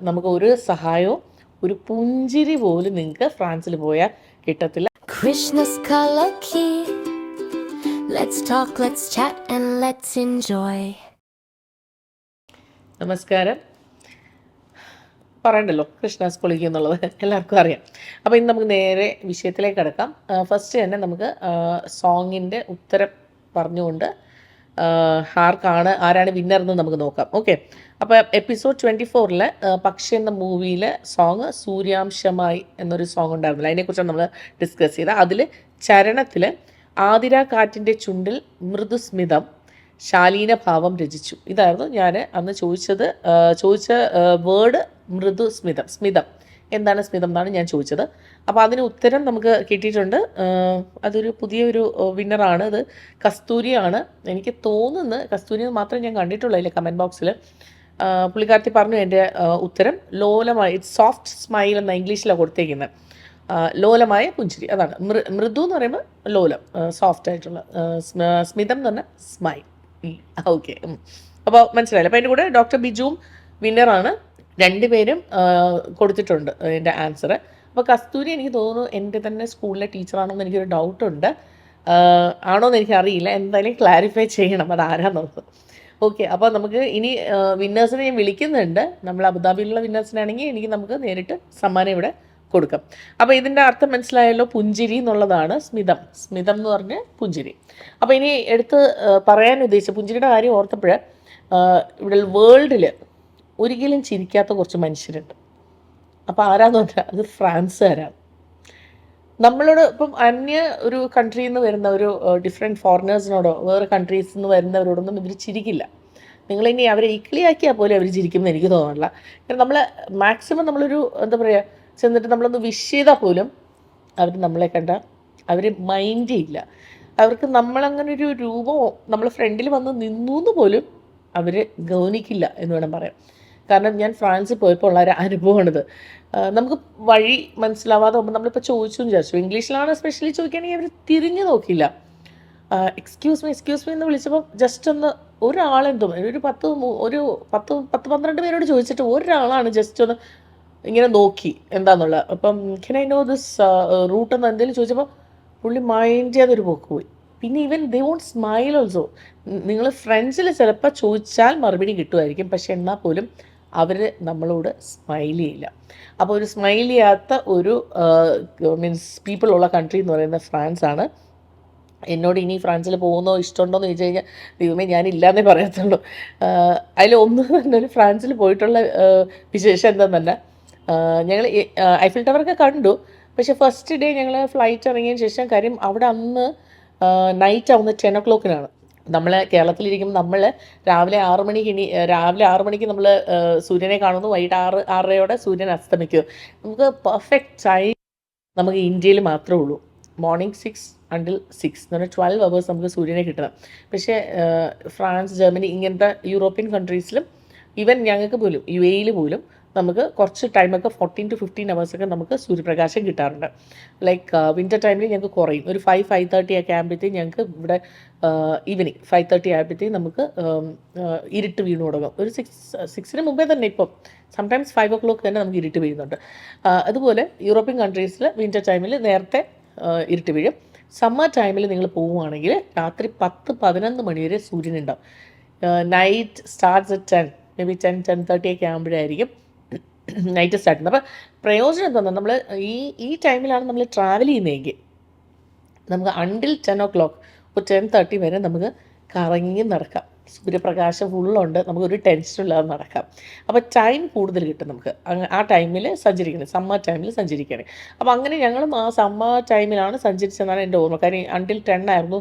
നമുക്ക് ഒരു സഹായവും ഒരു പുഞ്ചിരി പോലും നിങ്ങൾക്ക് ഫ്രാൻസിൽ പോയാൽ കിട്ടത്തില്ല. Krishna's color key. Let's talk, let's chat and let's enjoy. നമസ്കാരം. പറയണ്ടല്ലോ കൃഷ്ണാസ് പൊളിക്കും എന്നുള്ളത് എല്ലാവർക്കും അറിയാം. അപ്പോൾ ഇന്ന് നമുക്ക് നേരെ വിഷയത്തിലേക്ക് കിടക്കാം. ഫസ്റ്റ് തന്നെ നമുക്ക് സോങ്ങിൻ്റെ ഉത്തരം പറഞ്ഞുകൊണ്ട് ആരാണ് വിന്നർ എന്ന് നമുക്ക് നോക്കാം. ഓക്കെ, അപ്പോൾ എപ്പിസോഡ് 24 പക്ഷി എന്ന മൂവിയിലെ സോങ് സൂര്യാംശമായി എന്നൊരു സോങ് ഉണ്ടായിരുന്നില്ല, അതിനെക്കുറിച്ചാണ് നമ്മൾ ഡിസ്കസ് ചെയ്തത്. അതിൽ ചരണത്തിൽ ആതിര കാറ്റിൻ്റെ ചുണ്ടിൽ മൃദുസ്മിതം ശാലീനഭാവം രചിച്ചു. ഇതായിരുന്നു ഞാൻ അന്ന് ചോദിച്ച വേർഡ് സ്മിതം. എന്താണ് സ്മിതം എന്നാണ് ഞാൻ ചോദിച്ചത്. അപ്പോൾ അതിന് ഉത്തരം നമുക്ക് കിട്ടിയിട്ടുണ്ട്. അതൊരു പുതിയൊരു വിന്നറാണ്. അത് കസ്തൂരിയാണ്. എനിക്ക് തോന്നുന്നത് കസ്തൂരി മാത്രമേ ഞാൻ കണ്ടിട്ടുള്ളൂ അതിൽ കമൻറ്റ് ബോക്സിൽ. പുള്ളിക്കാരത്തി പറഞ്ഞു എൻ്റെ ഉത്തരം ലോലമായി, ഇറ്റ്സ് സോഫ്റ്റ് സ്മൈൽ എന്ന ഇംഗ്ലീഷിലാണ് കൊടുത്തേക്കുന്നത്. ലോലമായ പുഞ്ചിരി, അതാണ്. മൃദു എന്ന് പറയുമ്പോൾ ലോലം, സോഫ്റ്റ് ആയിട്ടുള്ള. സ്മിതം എന്ന് പറഞ്ഞാൽ സ്മൈൽ. ഓക്കെ, അപ്പോൾ മനസ്സിലായില്ല. അപ്പോൾ അതിൻ്റെ കൂടെ ഡോക്ടർ ബിജുവും വിന്നറാണ്. രണ്ടുപേരും കൊടുത്തിട്ടുണ്ട് എൻ്റെ ആൻസർ. അപ്പോൾ കസ്തൂരി എനിക്ക് തോന്നുന്നു എൻ്റെ തന്നെ സ്കൂളിലെ ടീച്ചറാണോന്ന് എനിക്കൊരു ഡൗട്ടുണ്ട്. ആണോന്ന് എനിക്കറിയില്ല, എന്തായാലും ക്ലാരിഫൈ ചെയ്യണം അത് ആരാന്നുള്ളത്. ഓക്കെ, അപ്പോൾ നമുക്ക് ഇനി വിന്നേഴ്സിനെ ഞാൻ വിളിക്കുന്നുണ്ട്. നമ്മൾ അബുദാബിയിലുള്ള വിന്നേഴ്സിനാണെങ്കിൽ നമുക്ക് നേരിട്ട് സമ്മാനം ഇവിടെ കൊടുക്കാം. അപ്പോൾ ഇതിൻ്റെ അർത്ഥം മനസ്സിലായല്ലോ, പുഞ്ചിരി എന്നുള്ളതാണ് സ്മിതം എന്ന് പറഞ്ഞ് പുഞ്ചിരി. അപ്പോൾ ഇനി എടുത്ത് പറയാൻ ഉദ്ദേശിച്ച പുഞ്ചിരിയുടെ കാര്യം ഓർത്തപ്പോൾ ഇവിടെ വേൾഡിൽ ഒരിക്കലും ചിരിക്കാത്ത കുറച്ച് മനുഷ്യരുണ്ട്. അപ്പോൾ ആരാന്ന് പറഞ്ഞാൽ അത് ഫ്രാൻസുകാരാണ്. നമ്മളോട് ഇപ്പം ഒരു കൺട്രിയിൽ നിന്ന് വരുന്ന ഒരു ഡിഫറെൻറ്റ് ഫോറിനേഴ്സിനോടോ വേറെ കൺട്രീസിൽ നിന്ന് വരുന്നവരോടൊന്നും ഇവർ ചിരിക്കില്ല. നിങ്ങളിനി അവരെ ഈക്വലിയാക്കിയാൽ പോലും അവർ ചിരിക്കുമെന്ന് എനിക്ക് തോന്നുന്നില്ല. കാരണം നമ്മൾ മാക്സിമം നമ്മളൊരു എന്താ പറയുക ചെന്നിട്ട് നമ്മളൊന്ന് വിഷ് ചെയ്താൽ പോലും അവർ നമ്മളെ അവർ മൈൻഡ് ചെയ്യില്ല. അവർക്ക് നമ്മളങ്ങനെ ഒരു രൂപമോ നമ്മൾ ഫ്രണ്ടിൽ വന്ന് നിന്നു എന്ന് പോലും അവർ ഗൗനിക്കില്ല എന്ന് വേണം പറയാം. കാരണം ഞാൻ ഫ്രാൻസിൽ പോയപ്പോൾ ഉള്ള ഒരു അനുഭവമാണിത്. നമുക്ക് വഴി മനസ്സിലാവാതെ പോകുമ്പോൾ നമ്മളിപ്പോൾ ചോദിച്ചു വിചാരിച്ചു, ഇംഗ്ലീഷിലാണ് സ്പെഷ്യലി ചോദിക്കുകയാണെങ്കിൽ അവർ തിരിഞ്ഞു നോക്കില്ല. എക്സ്ക്യൂസ് മീ എന്ന് വിളിച്ചപ്പോൾ ജസ്റ്റ് ഒന്ന് ഒരാളെന്തോ ഒരു 10-12 പേരോട് ചോദിച്ചിട്ട് ഒരാളാണ് ജസ്റ്റ് ഒന്ന് ഇങ്ങനെ നോക്കി എന്താണെന്നുള്ളത്. അപ്പം can I know this route എന്ന് എന്തെങ്കിലും ചോദിച്ചപ്പോൾ പുള്ളി മൈൻഡ് ചെയ്യാതൊരു പോക്ക് പോയി. പിന്നെ even they won't smile also. നിങ്ങൾ ഫ്രണ്ട്സിൽ ചിലപ്പോൾ ചോദിച്ചാൽ മറുപടി കിട്ടുമായിരിക്കും, പക്ഷെ എന്നാൽ പോലും അവർ നമ്മളോട് സ്മൈൽ ചെയ്യില്ല. അപ്പോൾ ഒരു സ്മൈൽ ചെയ്യാത്ത ഒരു മീൻസ് പീപ്പിൾ ഉള്ള കൺട്രി എന്ന് പറയുന്നത് ഫ്രാൻസാണ്. എന്നോട് ഇനി ഫ്രാൻസിൽ പോകുന്നോ ഇഷ്ടമുണ്ടോ എന്ന് ചോദിച്ചു കഴിഞ്ഞാൽ ദൈവമേ ഞാനില്ലാന്നേ പറയത്തുള്ളൂ. അതിലൊന്നും തന്നെ ഒരു ഫ്രാൻസിൽ പോയിട്ടുള്ള വിശേഷം എന്താണെന്നല്ല, ഞങ്ങൾ ഐഫിൽ ടവറൊക്കെ കണ്ടു. പക്ഷേ ഫസ്റ്റ് ഡേ ഞങ്ങൾ ഫ്ലൈറ്റ് ഇറങ്ങിയതിന് ശേഷം, കാര്യം അവിടെ അന്ന് നൈറ്റ് ആവുന്ന 10 o'clock നമ്മൾ കേരളത്തിലിരിക്കുമ്പോൾ നമ്മൾ രാവിലെ 6 മണിക്ക് നമ്മൾ സൂര്യനെ കാണുന്നു, വൈകിട്ട് 6-6:30 സൂര്യൻ അസ്തമിക്കും. നമുക്ക് പെർഫെക്റ്റ് ടൈം നമുക്ക് ഇന്ത്യയിൽ മാത്രമേ ഉള്ളൂ. മോർണിംഗ് 6 until 6 എന്ന് പറഞ്ഞാൽ 12 hours നമുക്ക് സൂര്യനെ കിട്ടണം. പക്ഷേ ഫ്രാൻസ്, ജർമ്മനി ഇങ്ങനത്തെ യൂറോപ്യൻ കൺട്രീസിലും ഈവൻ ഞങ്ങൾക്ക് പോലും UAE പോലും നമുക്ക് കുറച്ച് ടൈമൊക്കെ 14 to 15 hours നമുക്ക് സൂര്യപ്രകാശം കിട്ടാറുണ്ട്. ലൈക്ക് വിൻ്റർ ടൈമിൽ ഞങ്ങൾക്ക് കുറയും. ഒരു 5-5:30 ഒക്കെ ആകുമ്പോഴത്തേക്കും ഞങ്ങൾക്ക് ഇവിടെ ഈവനിങ് 5:30 ആകുമ്പോഴത്തേക്കും നമുക്ക് ഇരുട്ട് വീണ് തുടങ്ങും. ഒരു 6-6 മുമ്പേ തന്നെ ഇപ്പം സംടൈംസ് 5 o'clock തന്നെ നമുക്ക് ഇരുട്ട് വീഴുന്നുണ്ട്. അതുപോലെ യൂറോപ്യൻ കൺട്രീസിൽ വിൻ്റർ ടൈമിൽ നേരത്തെ ഇരുട്ട് വീഴും. സമ്മർ ടൈമിൽ നിങ്ങൾ പോവുകയാണെങ്കിൽ രാത്രി 10-11 മണി വരെ സൂര്യനുണ്ടാവും. Night starts at 10, maybe 10-10:30 ഒക്കെ ആകുമ്പോഴായിരിക്കും നൈറ്റ് സ്റ്റാർട്ട് ചെയ്യുന്നത്. അപ്പോൾ പ്രയോജനം എന്താണെന്ന് നമ്മൾ ഈ ടൈമിലാണ് നമ്മൾ ട്രാവൽ ചെയ്യുന്നതെങ്കിൽ നമുക്ക് അണ്ടിൽ 10 o'clock ഒരു 10:30 വരെ നമുക്ക് കറങ്ങി നടക്കാം. സൂര്യപ്രകാശം ഫുള്ളുണ്ട്, നമുക്കൊരു ടെൻഷനും ഇല്ലാതെ നടക്കാം. അപ്പോൾ ടൈം കൂടുതൽ കിട്ടും നമുക്ക് ആ ടൈമിൽ സഞ്ചരിക്കണം, സമ്മർ ടൈമിൽ സഞ്ചരിക്കുകയാണ്. അപ്പോൾ അങ്ങനെ ഞങ്ങളും ആ സമ്മർ ടൈമിലാണ് സഞ്ചരിച്ചതെന്നാണ് എൻ്റെ ഓർമ്മ. കാര്യം അണ്ടിൽ 10 ആയിരുന്നു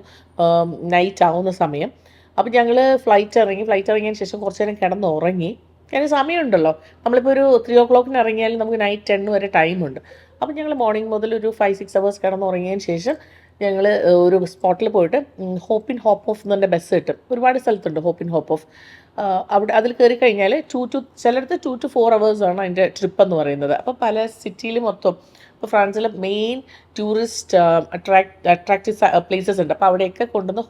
നൈറ്റ് ആവുന്ന സമയം. അപ്പോൾ ഞങ്ങൾ ഫ്ലൈറ്റ് ഇറങ്ങിയതിന് ശേഷം കുറച്ച് നേരം കിടന്നുറങ്ങി. അതിന് സമയമുണ്ടല്ലോ, നമ്മളിപ്പോൾ ഒരു 3 o'clock ഇറങ്ങിയാൽ നമുക്ക് നൈറ്റ് 10 വരെ ടൈമുണ്ട്. അപ്പോൾ ഞങ്ങൾ മോർണിംഗ് മുതൽ ഒരു 5-6 hours കിടന്നുറങ്ങിയതിന് ശേഷം ഞങ്ങൾ ഒരു സ്പോട്ടിൽ പോയിട്ട് ഹോപ്പ് ഓഫ് എന്ന് പറഞ്ഞ ബസ് കിട്ടും. ഒരുപാട് സ്ഥലത്തുണ്ട് ഹോപ്പ് ഓഫ്. അവിടെ അതിൽ കയറി കഴിഞ്ഞാൽ ചിലയിടത്ത് 2 to 4 hours ആണ് അതിൻ്റെ ട്രിപ്പ് എന്ന് പറയുന്നത്. അപ്പോൾ പല സിറ്റിയിൽ മൊത്തം ഇപ്പോൾ ഫ്രാൻസിലെ മെയിൻ ടൂറിസ്റ്റ് അട്രാക്റ്റീവ് പ്ലേസസ് ഉണ്ട്. അപ്പോൾ അവിടെയൊക്കെ കൊണ്ടുവന്ന്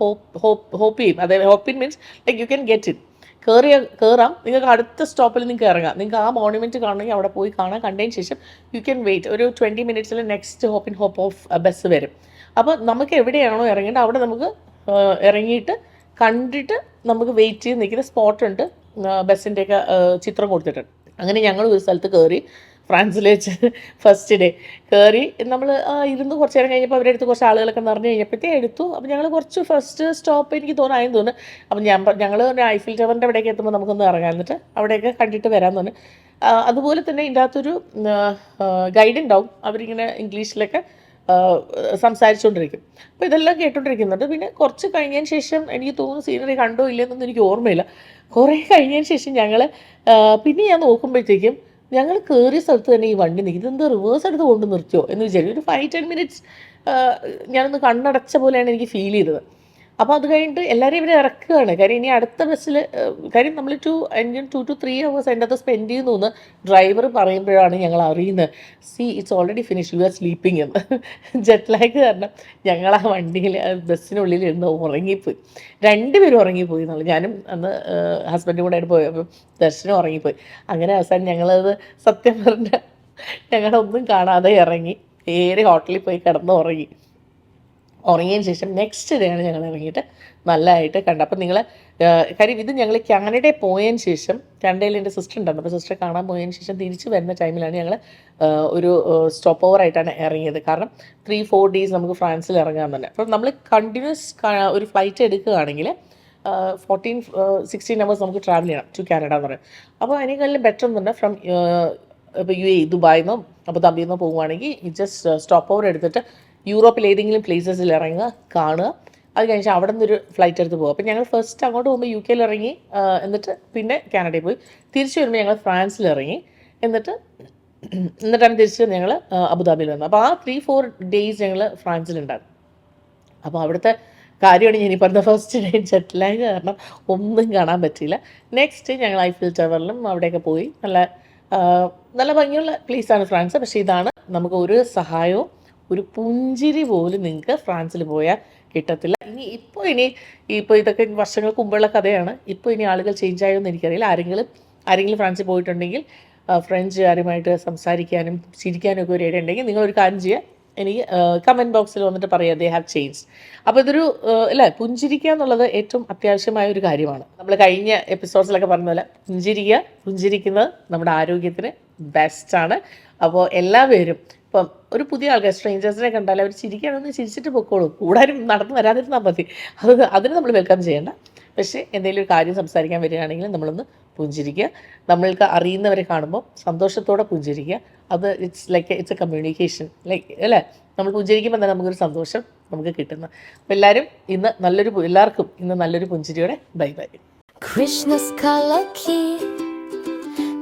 ഹോപ്പ് ചെയ്യും. അതായത് hop in means like you can get in. കയറാം, നിങ്ങൾക്ക് അടുത്ത സ്റ്റോപ്പിൽ നിങ്ങൾക്ക് ഇറങ്ങാം. നിങ്ങൾക്ക് ആ മോണുമെൻറ്റ് കാണണമെങ്കിൽ അവിടെ പോയി കാണാൻ, കണ്ടതിന് ശേഷം യു ക്യാൻ വെയിറ്റ്. ഒരു 20 മിനിറ്റ്സിൽ നെക്സ്റ്റ് ഹോപ്പ് ഓഫ് ബസ് വരും. അപ്പോൾ നമുക്ക് എവിടെയാണോ ഇറങ്ങേണ്ടത് അവിടെ നമുക്ക് ഇറങ്ങിയിട്ട് കണ്ടിട്ട് നമുക്ക് വെയിറ്റ് ചെയ്ത് നിൽക്കുന്ന സ്പോട്ടുണ്ട്, ബസ്സിൻ്റെയൊക്കെ ചിത്രം കൊടുത്തിട്ടുണ്ട്. അങ്ങനെ ഞങ്ങൾ ഒരു സ്ഥലത്ത് കയറി, ഫ്രാൻസിൽ വെച്ച് ഫസ്റ്റ് ഡേ കയറി. നമ്മൾ ഇരുന്ന് കുറച്ച് നേരം കഴിഞ്ഞപ്പോൾ അവരുടെ അടുത്ത് കുറച്ച് ആളുകളൊക്കെ നിറഞ്ഞു കഴിഞ്ഞപ്പോഴത്തേ എടുത്തു. അപ്പോൾ ഞങ്ങൾ കുറച്ച് ഫസ്റ്റ് സ്റ്റോപ്പ് എനിക്ക് തോന്നുന്നു തോന്നുന്നു. അപ്പം ഞങ്ങൾ ഐഫിൽ ടവറിൻ്റെ അവിടേക്ക് എത്തുമ്പോൾ നമുക്കൊന്ന് ഇറങ്ങാൻ, എന്നിട്ട് അവിടെയൊക്കെ കണ്ടിട്ട് വരാമെന്ന് പറഞ്ഞു. അതുപോലെ തന്നെ ഇതിൻ്റെ അകത്തൊരു ഗൈഡ് ഉണ്ടാവും, അവരിങ്ങനെ ഇംഗ്ലീഷിലൊക്കെ സംസാരിച്ചുകൊണ്ടിരിക്കും. അപ്പോൾ ഇതെല്ലാം കേട്ടോണ്ടിരിക്കുന്നുണ്ട്. പിന്നെ കുറച്ച് കഴിഞ്ഞതിന് ശേഷം എനിക്ക് തോന്നുന്നു സീനറി കണ്ടോ ഇല്ലെന്നൊന്നും എനിക്ക് ഓർമ്മയില്ല. കുറേ കഴിഞ്ഞതിന് ശേഷം ഞങ്ങൾ പിന്നെ ഞാൻ നോക്കുമ്പോഴത്തേക്കും ഞങ്ങൾ കയറിയ സ്ഥലത്ത് തന്നെ ഈ വണ്ടി നിൽക്കും. ഇതെന്താ റിവേഴ്സ് എടുത്ത് കൊണ്ട് നിർത്തിയോ എന്ന് വിചാരിക്കും. ഒരു 5-10 മിനിറ്റ്സ് ഞാനൊന്ന് കണ്ണടച്ച പോലെയാണ് എനിക്ക് ഫീൽ ചെയ്തത്. അപ്പോൾ അത് കഴിഞ്ഞിട്ട് എല്ലാവരെയും ഇവരെ ഇറക്കുകയാണ്. കാര്യം ഇനി അടുത്ത ബസ്സിൽ, കാര്യം നമ്മൾ 2 to 3 hours അതിൻ്റെ അകത്ത് സ്പെൻഡ് ചെയ്യുന്നു എന്ന് ഡ്രൈവർ പറയുമ്പോഴാണ് ഞങ്ങൾ അറിയുന്നത്. It's already finish, you are sleeping എന്ന്. ജെറ്റ് ലാഗ് കാരണം ഞങ്ങൾ ആ വണ്ടിയിൽ ബസ്സിനുള്ളിൽ ഇരുന്ന് ഉറങ്ങിപ്പോയി. 2 പേരും ഉറങ്ങിപ്പോയി എന്നുള്ളൂ. ഞാനും അന്ന് ഹസ്ബൻഡും കൂടെ ആയിട്ട് പോയി. അപ്പം ദർശനം ഉറങ്ങിപ്പോയി. അങ്ങനെ അവസാനം ഞങ്ങളത് സത്യം പറഞ്ഞാൽ ഞങ്ങളൊന്നും കാണാതെ ഇറങ്ങി നേരെ ഹോട്ടലിൽ പോയി കിടന്ന് ഉറങ്ങിയതിന് ശേഷം നെക്സ്റ്റ് ഡേ ആണ് ഞങ്ങൾ ഇറങ്ങിയിട്ട് നല്ലതായിട്ട് കണ്ടത്. അപ്പം നിങ്ങൾ കാര്യം ഇത് ഞങ്ങൾ കാനഡയിൽ പോയതിന് ശേഷം, കാനഡയിൽ എൻ്റെ സിസ്റ്റർ ഉണ്ടായിരുന്നു. അപ്പോൾ സിസ്റ്ററെ കാണാൻ പോയതിന് ശേഷം തിരിച്ച് വരുന്ന ടൈമിലാണ് ഞങ്ങൾ ഒരു സ്റ്റോപ്പ് ഓവറായിട്ടാണ് ഇറങ്ങിയത്. കാരണം 3-4 ഡേയ്സ് നമുക്ക് ഫ്രാൻസിൽ ഇറങ്ങാൻ തന്നെ. അപ്പം നമ്മൾ കണ്ടിന്യൂസ് ഒരു ഫ്ലൈറ്റ് എടുക്കുകയാണെങ്കിൽ 14-16 hours നമുക്ക് ട്രാവൽ ചെയ്യണം ടു കാനഡ എന്ന് പറയും. അപ്പോൾ അതിനേക്കാളും ബെറ്റർ എന്ന് പറഞ്ഞാൽ ഫ്രം ഇപ്പോൾ UAE ദുബായിൽ നിന്നോ അബുദാബിയിൽ നിന്നോ പോവുകയാണെങ്കിൽ ജസ്റ്റ് സ്റ്റോപ്പ് ഓവർ എടുത്തിട്ട് യൂറോപ്പിൽ ഏതെങ്കിലും പ്ലേസസിൽ ഇറങ്ങുക, കാണുക. അത് കഴിഞ്ഞാൽ അവിടെ നിന്നൊരു ഫ്ലൈറ്റ് എടുത്ത് പോകുക. അപ്പോൾ ഞങ്ങൾ ഫസ്റ്റ് അങ്ങോട്ട് പോകുമ്പോൾ UK ഇറങ്ങി, എന്നിട്ട് പിന്നെ കാനഡയിൽ പോയി. തിരിച്ച് വരുമ്പോൾ ഞങ്ങൾ ഫ്രാൻസിൽ ഇറങ്ങി, എന്നിട്ടാണ് തിരിച്ച് ഞങ്ങൾ അബുദാബിയിൽ വന്നത്. അപ്പോൾ ആ 3-4 ഡേയ്സ് ഞങ്ങൾ ഫ്രാൻസിലുണ്ടായിരുന്നു. അപ്പോൾ അവിടുത്തെ കാര്യമാണ് ഞാൻ ഈ പറഞ്ഞ ഫസ്റ്റ് ഡേ ജെറ്റ് ലാഗ് കാരണം ഒന്നും കാണാൻ പറ്റിയില്ല. നെക്സ്റ്റ് ഞങ്ങൾ ഐഫിൽ ടവറിലും അവിടെയൊക്കെ പോയി. നല്ല ഭംഗിയുള്ള പ്ലേസാണ് ഫ്രാൻസ്. പക്ഷേ ഇതാണ്, നമുക്ക് ഒരു സഹായവും ഒരു പുഞ്ചിരി പോലും നിങ്ങൾക്ക് ഫ്രാൻസിൽ പോയാൽ കിട്ടത്തില്ല. ഇപ്പോൾ ഇതൊക്കെ വർഷങ്ങൾക്ക് മുമ്പുള്ള കഥയാണ്. ഇപ്പോൾ ഇനി ആളുകൾ ചേഞ്ച് ആയോ എന്ന് എനിക്കറിയില്ല. ആരെങ്കിലും ഫ്രാൻസിൽ പോയിട്ടുണ്ടെങ്കിൽ ഫ്രഞ്ച് ആരുമായിട്ട് സംസാരിക്കാനും ചിരിക്കാനും ഒക്കെ ഒരു ഇട ഉണ്ടെങ്കിൽ നിങ്ങളൊരു കാര്യം ചെയ്യുക, എനിക്ക് കമൻറ്റ് ബോക്സിൽ വന്നിട്ട് പറയുക ദേ ഹാവ് ചേഞ്ച്ഡ്. അപ്പോൾ ഇതൊരു അല്ലേ, പുഞ്ചിരിക്കുക എന്നുള്ളത് ഏറ്റവും അത്യാവശ്യമായ ഒരു കാര്യമാണ്. നമ്മൾ കഴിഞ്ഞ എപ്പിസോഡ്സിലൊക്കെ പറഞ്ഞ പോലെ പുഞ്ചിരിക്കുന്നത് നമ്മുടെ ആരോഗ്യത്തിന് ബെസ്റ്റാണ്. അപ്പോൾ എല്ലാവരും ഇപ്പം ഒരു പുതിയ ആൾക്കാർ സ്ട്രേഞ്ചേഴ്സിനെ കണ്ടാൽ അവർ ചിരിക്കുകയാണെന്ന് ചിരിച്ചിട്ട് പൊക്കോളൂ, കൂടാനും നടന്ന് വരാതിരുന്നാൽ മതി. അതിന് നമ്മൾ വെൽക്കം ചെയ്യേണ്ട. പക്ഷേ എന്തെങ്കിലും ഒരു കാര്യം സംസാരിക്കാൻ വരികയാണെങ്കിൽ നമ്മളൊന്ന് പുഞ്ചിരിക്കുക. നമ്മൾക്ക് അറിയുന്നവരെ കാണുമ്പോൾ സന്തോഷത്തോടെ പുഞ്ചിരിക്കുക. അത് ഇറ്റ്സ് എ കമ്മ്യൂണിക്കേഷൻ അല്ലേ. നമ്മൾ പുഞ്ചിരിക്കുമ്പോൾ തന്നെ നമുക്കൊരു സന്തോഷം നമുക്ക് കിട്ടുന്നു. അപ്പോൾ എല്ലാവർക്കും ഇന്ന് നല്ലൊരു പുഞ്ചിരിയോടെ bye bye. Krishna's color key.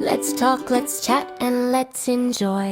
Let's talk, let's chat, and let's enjoy.